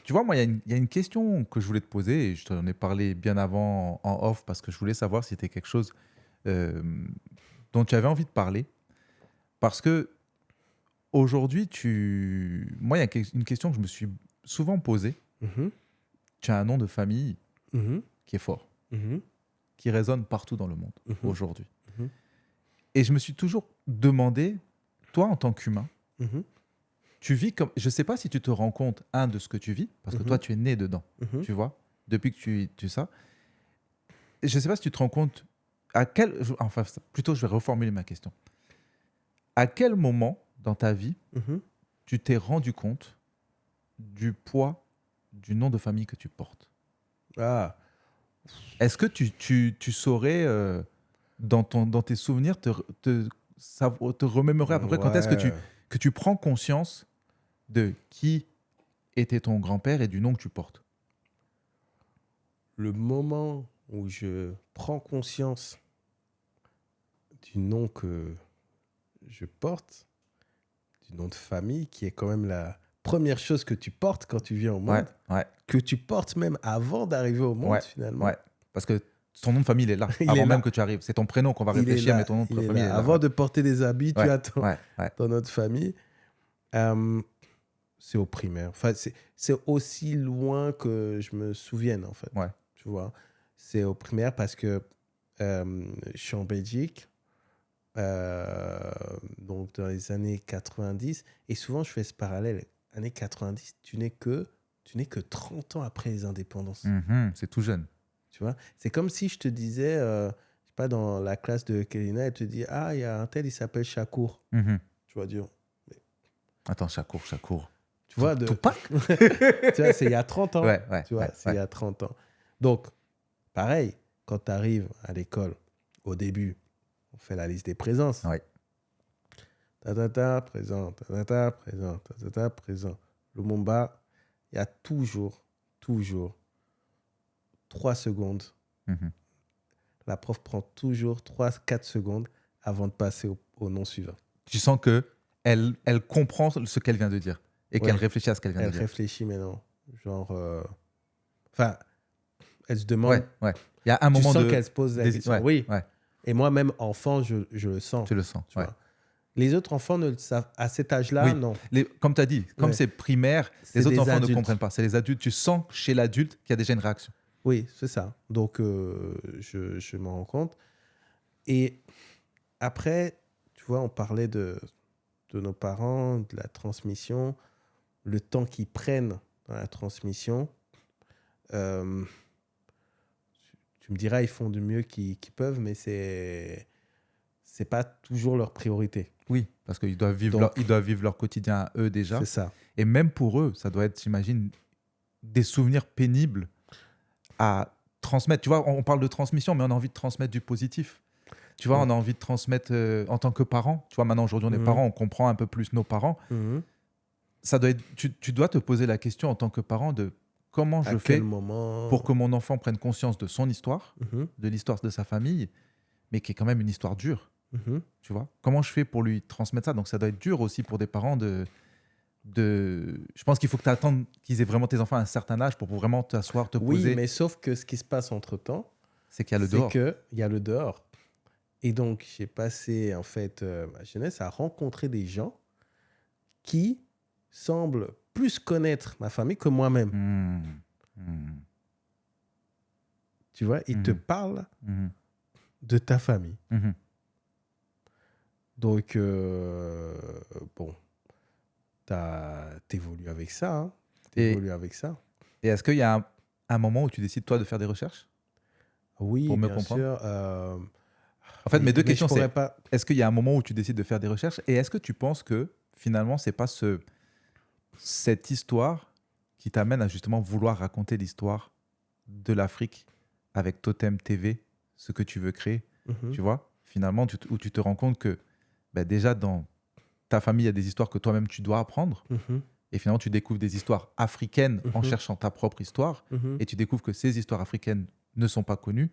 tu vois, moi, il y a une question que je voulais te poser, et je t'en ai parlé bien avant en off, parce que je voulais savoir si c'était quelque chose euh, dont tu avais envie de parler. Parce que aujourd'hui, moi, il y a une question que je me suis souvent posée. Mhm, Tu as un nom de famille mhm, qui est fort, mhm, qui résonne partout dans le monde mhm, aujourd'hui. mhm, Et je me suis toujours demandé, toi, en tant qu'humain, mhm, tu vis comme. Je ne sais pas si tu te rends compte, de ce que tu vis, parce que toi, mhm, tu es né dedans, mhm. tu vois, depuis que tu ça. Et je ne sais pas si tu te rends compte, à quel. Enfin, plutôt, je vais reformuler ma question. À quel moment dans ta vie, Mhm. tu t'es rendu compte du poids du nom de famille que tu portes? Ah, Est-ce que tu saurais, dans tes souvenirs, te remémorer à peu près quand est-ce ouais. que tu prends conscience de qui était ton grand-père et du nom que tu portes? Le moment où je prends conscience du nom que je porte, du nom de famille, qui est quand même la première chose que tu portes quand tu viens au Ouais, monde, ouais, que tu portes même avant d'arriver au monde, ouais, finalement. ouais. Parce que ton nom de famille, il est là, Il est avant même là. que tu arrives. C'est ton prénom qu'on va Il est réfléchir, mais là. ton nom Il de est famille, il là. est là. Avant de porter des habits, tu Ouais, as ouais, ouais. dans notre famille. Euh, c'est au primaire. Enfin, c'est aussi loin que je me souvienne, en fait. Ouais. Tu vois, c'est au primaire parce que je suis en Belgique, donc dans les années 90, et souvent je fais ce parallèle. Années 90, tu n'es que 30 ans après les indépendances. Mhm, c'est tout jeune. Tu vois, c'est comme si je te disais, je sais pas, dans la classe de Kelina, elle te dit, ah, il y a un tel, il s'appelle Chakour. Mhm. Tu vas dire, Attends, Chakour, Chakour. tu vois, Tupac? tu vois, c'est il y a 30 ans. Ouais, ouais, Tu ouais, vois, c'est il y ouais. a 30 ans. Donc, pareil, quand tu arrives à l'école, au début, on fait la liste des présences. Ouais. Ta, présent, ta, présent, ta, présent. Lumumba, il y a toujours 3 secondes. Mhm. La prof prend toujours 3-4 secondes avant de passer au nom suivant. Tu sens que elle comprend ce qu'elle vient de dire et qu'elle Ouais, réfléchit à ce qu'elle vient de elle dire. réfléchit maintenant. Genre, enfin, elle se Ouais, demande, ouais. Il y a un tu moment sens de... qu'elle se pose la question. Ouais, Oui. ouais. Et moi, même enfant, je le sens. Tu le sens, Tu ouais. vois. Les autres enfants ne le savent. À cet âge-là, Oui, non. comme tu as dit, comme Ouais. c'est primaire, C'est les autres des enfants ne adultes. comprennent pas. C'est les adultes. Tu sens chez l'adulte qu'il y a déjà une réaction. Oui, c'est ça. Donc, je m'en rends compte. Et après, tu vois, on parlait de nos parents, de la transmission, le temps qu'ils prennent dans la transmission. Euh, tu me diras, ils font du mieux qu'ils peuvent, mais c'est pas toujours leur priorité. Oui, parce qu'ils doivent Donc, ils doivent vivre leur quotidien à eux c'est déjà. ça. Et même pour eux, ça doit être, j'imagine, des souvenirs pénibles à transmettre. Tu vois, on parle de transmission, mais on a envie de transmettre du positif. Tu vois, Mm. on a envie de transmettre en tant que parent. Tu vois, maintenant, aujourd'hui, on est Mhm. parents, on comprend un peu plus nos parents. Mhm. Ça doit être, tu dois te poser la question en tant que parent de comment À je quel fais moment pour que mon enfant prenne conscience de son histoire, Mhm. de l'histoire de sa famille, mais qui est quand même une histoire dure. Mhm. Tu vois, comment je fais pour lui transmettre ça? Donc, ça doit être dur aussi pour des parents je pense qu'il faut que tu attendes qu'ils aient vraiment tes enfants à un certain âge pour vraiment t'asseoir, te Oui, poser. mais sauf que ce qui se passe entre-temps, C'est qu'il y a le c'est dehors. qu'il y a le dehors. Et donc, j'ai passé, en fait, ma jeunesse à rencontrer des gens qui semblent plus connaître ma famille que moi-même. Mmh. Mmh. Tu vois, ils te Mhm. parlent Mhm. de ta famille. Mhm. Donc, bon, t'évolues avec ça. Hein. Et, T'évolues avec ça. et est-ce qu'il y a un moment où tu décides, toi, de faire des recherches Oui, pour mieux bien comprendre? sûr. En fait, Oui, mes deux mais je questions, pourrais c'est pas. est-ce qu'il y a un moment où tu décides de faire des recherches? Et est-ce que tu penses que finalement, c'est pas cette histoire qui t'amène à justement vouloir raconter l'histoire de l'Afrique avec Totem TV, ce que tu veux créer, Mhm. tu vois? Finalement, où tu te rends compte que déjà dans ta famille, il y a des histoires que toi-même tu dois apprendre. Mhm. Et finalement, tu découvres des histoires africaines en Mhm. cherchant ta propre histoire. Mhm. Et tu découvres que ces histoires africaines ne sont pas connues.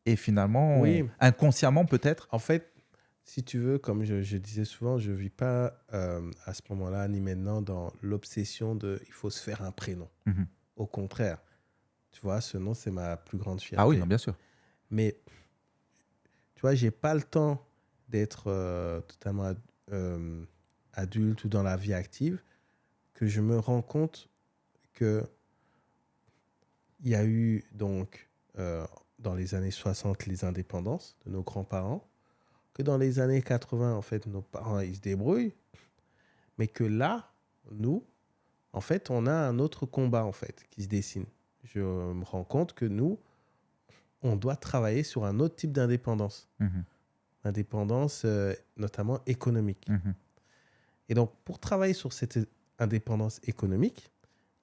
Et finalement, Oui, inconsciemment peut-être. en fait, si tu veux, comme je disais souvent, je ne vis pas à ce moment-là, ni maintenant, dans l'obsession de il faut se faire un prénom. Mhm. Au contraire, tu vois, ce nom, c'est ma plus grande Ah oui, fierté. non, bien sûr. Mais, tu vois, je n'ai pas le temps d'être totalement adulte ou dans la vie active, que je me rends compte qu'il y a eu, donc, dans les années 60, les indépendances de nos grands-parents, que dans les années 80, en fait, nos parents, ils se débrouillent, mais que là, nous, en fait, on a un autre combat, en fait, qui se dessine. Je me rends compte que nous, on doit travailler sur un autre type d'indépendance. Mhm. Indépendance, notamment économique. Mhm. Et donc, pour travailler sur cette indépendance économique,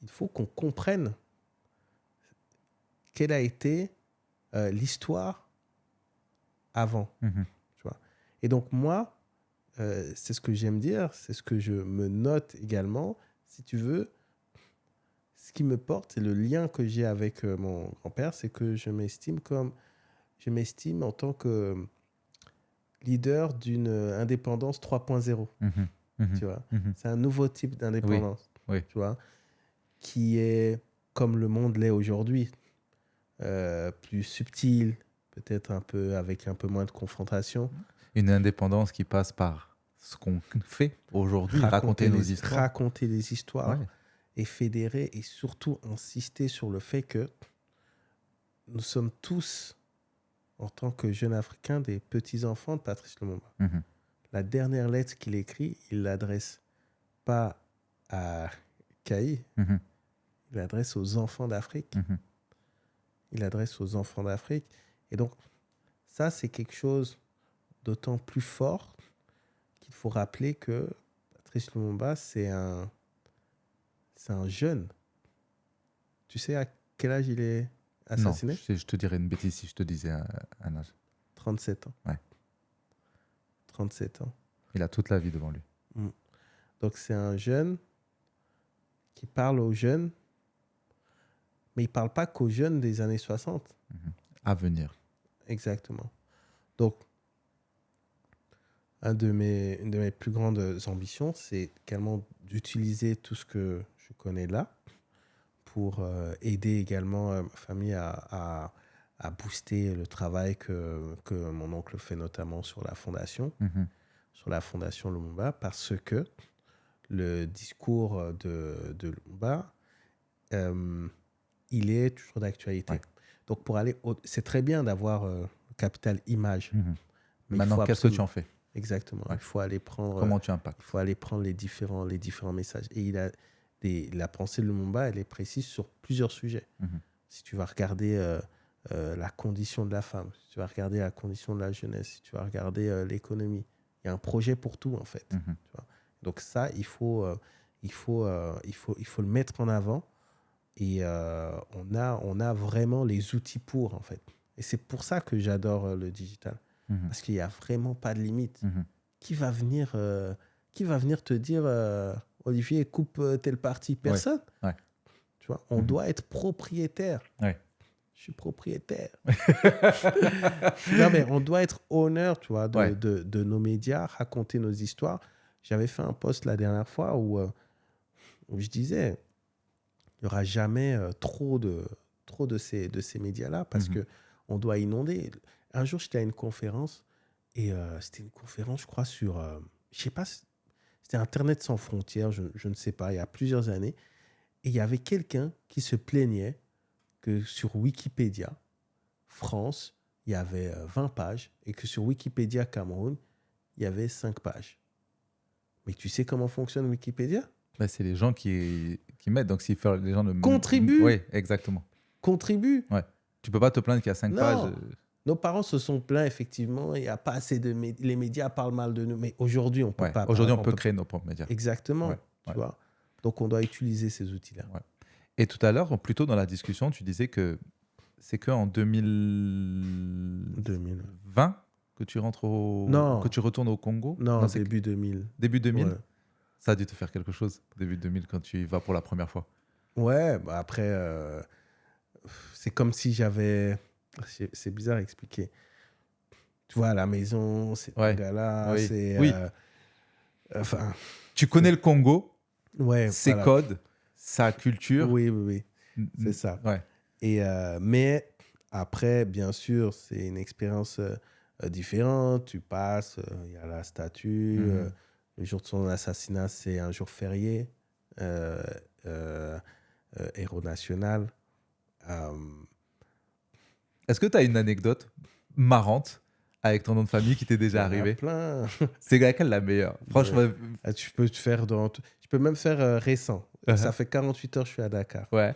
il faut qu'on comprenne quelle a été l'histoire avant. Mhm. Tu vois. Et donc, moi, c'est ce que j'aime dire, c'est ce que je me note également. Si tu veux, ce qui me porte, c'est le lien que j'ai avec mon grand-père, c'est que je m'estime en tant que leader d'une indépendance 3.0. Mhm. Mhm. Tu vois. Mhm. C'est un nouveau type Oui, d'indépendance, oui. tu vois, qui est comme le monde l'est aujourd'hui, plus subtil, peut-être avec un peu moins de confrontation. Une indépendance qui passe par ce qu'on fait aujourd'hui, raconter nos histoires. Raconter les histoires Ouais. et fédérer et surtout insister sur le fait que nous sommes tous, en tant que jeunes Africains, des petits-enfants de Patrice Lumumba. Mhm. La dernière lettre qu'il écrit, il l'adresse pas à Caï, Mhm. il l'adresse aux enfants d'Afrique. Mhm. Il l'adresse aux enfants d'Afrique. Et donc, ça, c'est quelque chose d'autant plus fort qu'il faut rappeler que Patrice Lumumba, c'est un jeune. Tu sais à quel âge il est Non, assassiné? je te dirais une bêtise si je te disais un âge. 37 ans. Ouais. 37 ans. Il a toute la vie devant lui. Donc, c'est un jeune qui parle aux jeunes, mais il ne parle pas qu'aux jeunes des années 60. Mhm. À venir. Exactement. Donc, une de mes plus grandes ambitions, c'est également d'utiliser tout ce que je connais là pour aider également ma famille à booster le travail que mon oncle fait notamment sur la fondation Lumumba, parce que le discours de Lumumba, il est toujours d'actualité. Ouais. Donc, c'est très bien d'avoir le capital image. Mhm. Mais il Maintenant, faut qu'est-ce que tu en fais? Exactement. Ouais. Il faut aller prendre... Comment tu impactes? Il faut aller prendre les différents messages. Et la pensée de Lumumba, elle est précise sur plusieurs sujets. Mhm. Si tu vas regarder la condition de la femme, si tu vas regarder la condition de la jeunesse, si tu vas regarder l'économie, il y a un projet pour tout, en fait. Mhm. Tu vois. Donc ça, il faut le mettre en avant. Et on a vraiment les outils pour, en fait. Et c'est pour ça que j'adore le digital. Mhm. Parce qu'il n'y a vraiment pas de limite. Mhm. Qui va venir te dire Olivier, coupe telle partie? Personne. Ouais. Tu vois, on doit être propriétaire. Ouais. Je suis propriétaire. Non, mais on doit être honneur, tu vois, de nos médias, raconter nos histoires. J'avais fait un post la dernière fois où je disais il n'y aura jamais trop de ces médias-là parce que on doit inonder. Un jour, j'étais à une conférence et c'était une conférence, je crois, sur... je sais pas, c'était Internet sans frontières, je ne sais pas, il y a plusieurs années. Et il y avait quelqu'un qui se plaignait que sur Wikipédia, France, il y avait 20 pages et que sur Wikipédia Cameroun, il y avait 5 pages. Mais tu sais comment fonctionne Wikipédia? Bah, c'est les gens qui mettent. Donc, si les gens ne... Contribuent. Oui, exactement. Contribuent. Ouais. Tu peux pas te plaindre qu'il y a 5 pages. Nos parents se sont plaints, effectivement. Il n'y a pas assez de... Les médias parlent mal de nous. Mais aujourd'hui, on peut pas... Aujourd'hui, on peut créer nos propres médias. Exactement. Tu vois. Donc, on doit utiliser ces outils-là. Ouais. Et tout à l'heure, plutôt dans la discussion, tu disais que c'est qu'en 2020 que tu rentres que tu retournes au Congo. Non, début 2000. Début 2000 Ouais. Ça a dû te faire quelque chose, début 2000, quand tu y vas pour la première fois. Ouais, bah après, c'est comme si j'avais... C'est bizarre à expliquer. tu vois, à la maison, c'est Ouais. Tongala, Oui. c'est... Oui. Enfin, Tu connais le Congo, ouais, ses voilà. codes, sa culture. Oui, oui, oui, c'est ça. Ouais. Et, mais après, bien sûr, c'est une expérience différente. Tu passes, il y a la statue. Mhm. Le jour de son assassinat, c'est un jour férié, euh, euh, héros national. Euh, Est-ce que tu as une anecdote marrante avec ton nom de famille qui t'est il y déjà en a arrivée? plein. C'est laquelle la meilleure? Franchement. Tu peux te faire je peux même faire récent. Ça fait 48 heures que je suis à Dakar. Ouais,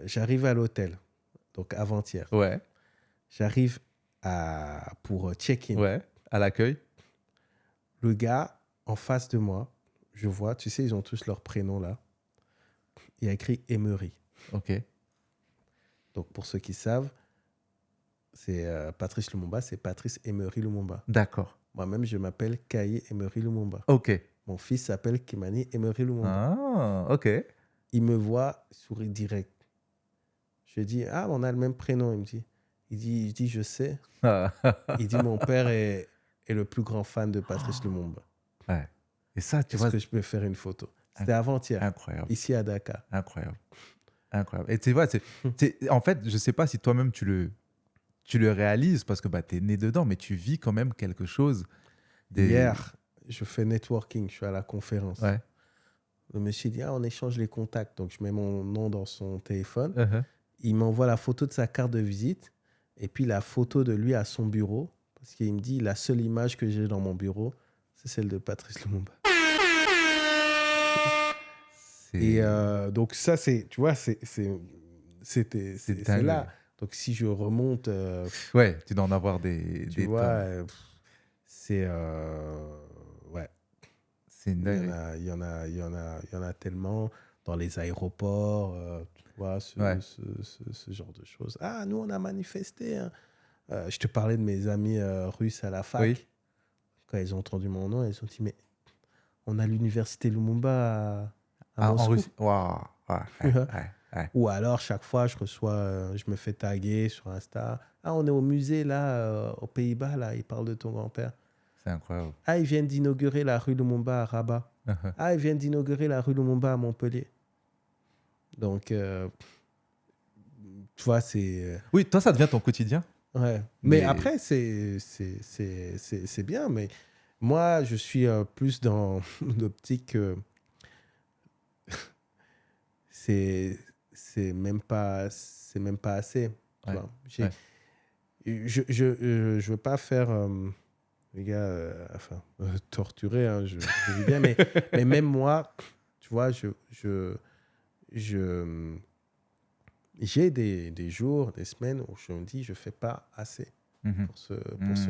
J'arrive à l'hôtel, donc avant-hier. ouais, J'arrive pour check-in. ouais. À l'accueil. Le gars en face de moi, je vois, tu sais, ils ont tous leur prénom là. Il y a écrit Emery. Ok. Donc pour ceux qui savent, c'est Patrice Lumumba, c'est Patrice Emery Lumumba. D'accord. Moi-même, je m'appelle Kaye Emery Lumumba. Ok. Mon fils s'appelle Kimani Emery Lumumba. Ah, ok. Il me voit, sourit direct. Je dis, ah, on a le même prénom. Il dit, je sais. Il dit, mon père est le plus grand fan de Patrice Lumumba. Ouais. Et ça, tu Est-ce vois, que je peux faire une photo? C'était avant-hier, incroyable. ici à Dakar. Incroyable. Incroyable. Et tu vois, en fait, je sais pas si toi-même tu le réalises parce que bah, tu es né dedans, mais tu vis quand même quelque chose. Hier, je fais networking, je suis à la conférence. Ouais. Le monsieur dit, ah, on échange les contacts. Donc, je mets mon nom dans son téléphone. Uh-huh. Il m'envoie la photo de sa carte de visite et puis la photo de lui à son bureau. Parce qu'il me dit, la seule image que j'ai dans mon bureau, c'est celle de Patrice Lumumba. Et donc, ça, c'est, tu vois, c'est dingue. là. Donc, si je remonte, Ouais, tu dois en avoir des tu vois, tonnes. c'est... ouais. C'est une dinguerie. Il y en a tellement dans les aéroports, tu vois, ce genre de choses. Ah, nous, on a manifesté. Hein. Je te parlais de mes amis russes à la fac. Oui. Quand ils ont entendu mon nom, ils ont dit, mais on a l'université Lumumba à En Moscou. Russie. Waouh. Ouais, ouais. Ou alors, chaque fois, je me fais taguer sur Insta. Ah, on est au musée, là, aux Pays-Bas, là, ils parlent de ton grand-père. C'est incroyable. Ah, ils viennent d'inaugurer la rue Lumumba à Rabat. Uh-huh. Ah, ils viennent d'inaugurer la rue Lumumba à Montpellier. Donc, tu vois, c'est... Oui, toi, ça devient ton quotidien. Ouais. Mais après, c'est bien. Mais moi, je suis plus dans l'optique... c'est même pas assez. Tu vois. Je veux pas faire... les gars, torturer, hein, je dis bien, mais même moi, tu vois, j'ai des jours, des semaines où je me dis, je fais pas assez pour ce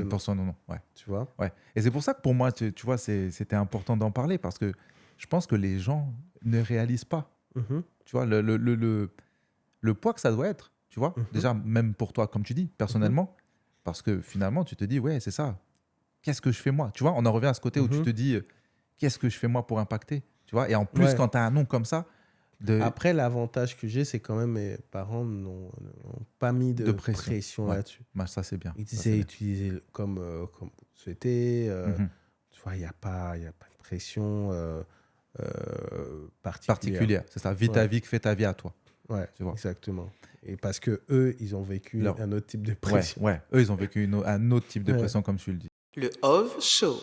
nom. Pour son nom, ouais. Tu vois? Ouais. Et c'est pour ça que pour moi, tu vois, c'était important d'en parler parce que je pense que les gens ne réalisent pas, tu vois, le poids que ça doit être, tu vois. Déjà, même pour toi, comme tu dis, personnellement, parce que finalement, tu te dis, ouais, c'est ça. Qu'est-ce que je fais moi? Tu vois, on en revient à ce côté où tu te dis, qu'est-ce que je fais moi pour impacter? Tu vois, et en plus, quand tu as un nom comme ça... Après, l'avantage que j'ai, c'est quand même mes parents n'ont pas mis de pression là-dessus. Bah, ça, c'est bien. Ils disaient utiliser comme vous souhaitez. Tu vois, il n'y a pas de pression particulière. C'est ça. Vis ta vie, fais ta vie à toi. Ouais, tu vois. Exactement. Et parce que eux, ils ont vécu un autre type de pression. Ouais, eux, ils ont vécu un autre type de pression, comme tu le dis. Le OV Show.